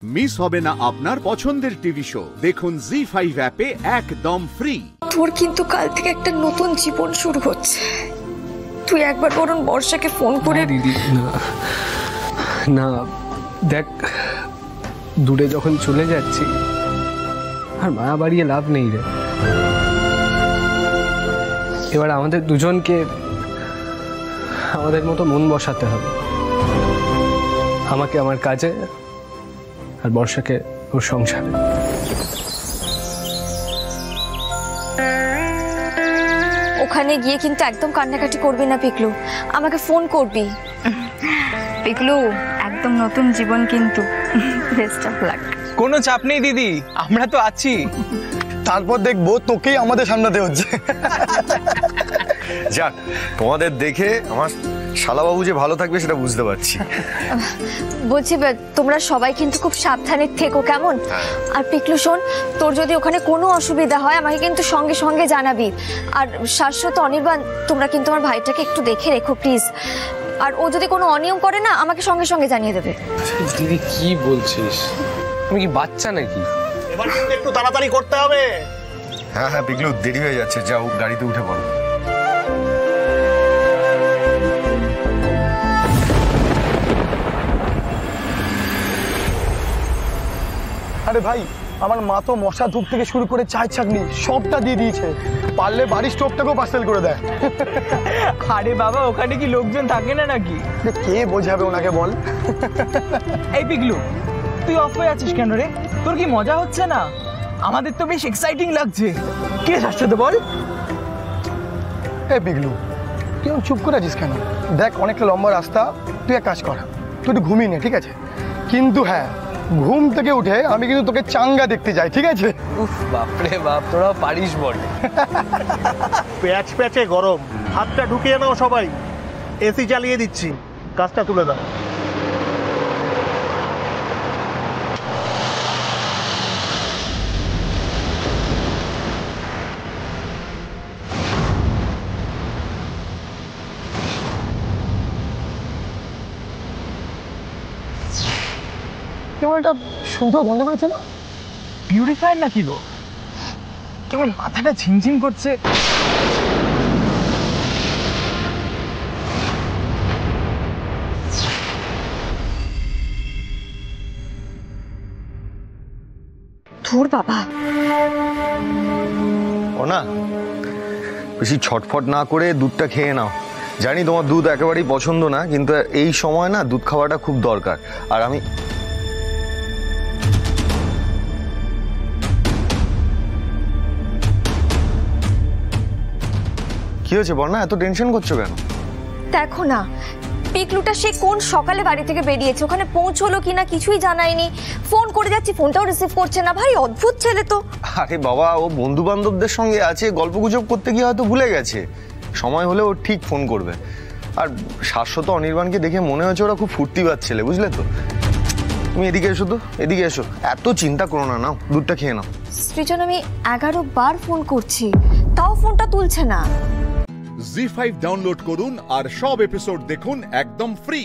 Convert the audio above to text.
Miss হবে না আপনার পছন্দের টিভি শো। দেখুন জি5 অ্যাপে একদম ফ্রি। তোর কিন্তু কাল থেকে একটা নতুন জীবন শুরু হচ্ছে। তুই একবার বরং বর্ষাকে ফোন করে দিদি না দেখ, দূরে যখন চলে যাচ্ছি আর মায়া বাড়িয়ে লাভ নেই রে। এবার আমাদের দুজনকে আমাদের মতো মন বসাতে হবে, আমাকে আমার কাজে আর বর্ষাকে ওর সংসারে। ওখানে গিয়ে কিন্তু একদম কান্নাকাটি করবি না পিকলু, আমাকে ফোন করবি। পিকলু একদম নতুন জীবন কিন্তু, বেস্ট অফ লাক। কোনো চাপ নেই দিদি, আমরা তো আছি। তারপর দেখবো তোকেই আমাদের সামলাতে হচ্ছে। যাক, তোমাদের দেখে আমার শালাবাবু যে ভালো থাকবে সেটা বুঝতে পারছি। বলছি তোমরা সবাই কিন্তু খুব সাবধানে থেকো, কেমন? আর পিকলু শোন, তোর যদি ওখানে কোনো অসুবিধা হয় আমাকে কিন্তু সঙ্গে সঙ্গে জানাবি। আর শাশ্বত অনির্বাণ, তোমরা কিন্তু আমার ভাইটাকে একটু দেখে রেখো প্লিজ। আর ও যদি কোনো অনিয়ম করে না, আমাকে সঙ্গে সঙ্গে জানিয়ে দেবে। দিদি কি বলছিস? তুমি কি বাচ্চা নাকি? এবার কিন্তু একটু তাড়াতাড়ি করতে হবে। হ্যাঁ হ্যাঁ পিকলু, দেরি হয়ে যাচ্ছে, যাও গাড়িতে উঠে পড়ো। আরে ভাই, আমার মা তো মশা ধূপ থেকে শুরু করে চায় ছাকনি সবটা দিয়ে দিয়েছে। পারলে বাড়ির স্টোভটাকেও পার্সেল করে দেয়। আরে বাবা, ওখানে কি লোকজন থাকে না নাকি? কে বোঝাবে ওনাকে বল? এই পিকলু, তুই অফ হয়ে আছিস কেন রে? তোর কি মজা হচ্ছে না? আমাদের তো বেশ এক্সাইটিং লাগছে। কে আসছে তো বল। এ পিগলু, তুই চুপ করে আছিস কেন? দেখ অনেকটা লম্বা রাস্তা, তুই এক কাজ কর, তুই একটু ঘুমিয়ে নে, ঠিক আছে? কিন্তু হ্যাঁ, ঘুম থেকে উঠে আমি কিন্তু তোকে চাঙ্গা দেখতে যাই, ঠিক আছে? উফ বাপরে বাপ, তোরা পারিস বটে। প্যাচ প্যাচে গরম, হাতটা ঢুকিয়ে নাও সবাই। এসি চালিয়ে দিচ্ছি, কাজটা তুলে দাও। কেমন একটা সুন্দর বন্ধ করেছে না? পিউরিফায়ার নাকি গো? কেমন মাথাটা ঝিমঝিম করছে। ধুর বাবা। ও না, বেশি ছটফট না করে দুধটা খেয়ে নাও। জানি তোমার দুধ একেবারেই পছন্দ না, কিন্তু এই সময় না দুধ খাওয়াটা খুব দরকার। আর আমি কি হয়েছে বর্ণা, এত টেনশন করছো কেন? দেখো না, পিকলুটা সে কোন সকালে বাড়ি থেকে বেরিয়েছে, ওখানে পৌঁছলো কিনা কিছুই জানায়নি। ফোন করে যাচ্ছি, ফোনটাও রিসিভ করছে না। ভাই অদ্ভুত ছেলে তো। আরে বাবা, ও বন্ধু বান্ধবদের সঙ্গে আছে, গল্পগুজব করতে গিয়ে হয়তো ভুলে গেছে। সময় হলে ও ঠিক ফোন করবে। আর শাশ্বত অনির্বাণকে দেখে মনে হচ্ছে ওরা খুব ফুর্তিবাজ ছেলে, বুঝলে তো? তুমি এদিকে এসো তো, এদিকে এসো। এত চিন্তা করো না, নাও দুধটা খেয়ে নাও। সৃজন, আমি 11 বার ফোন করছি, তাও ফোনটা তুলছে না। জি5 ডাউনলোড করুন আর সব এপিসোড দেখুন একদম ফ্রি।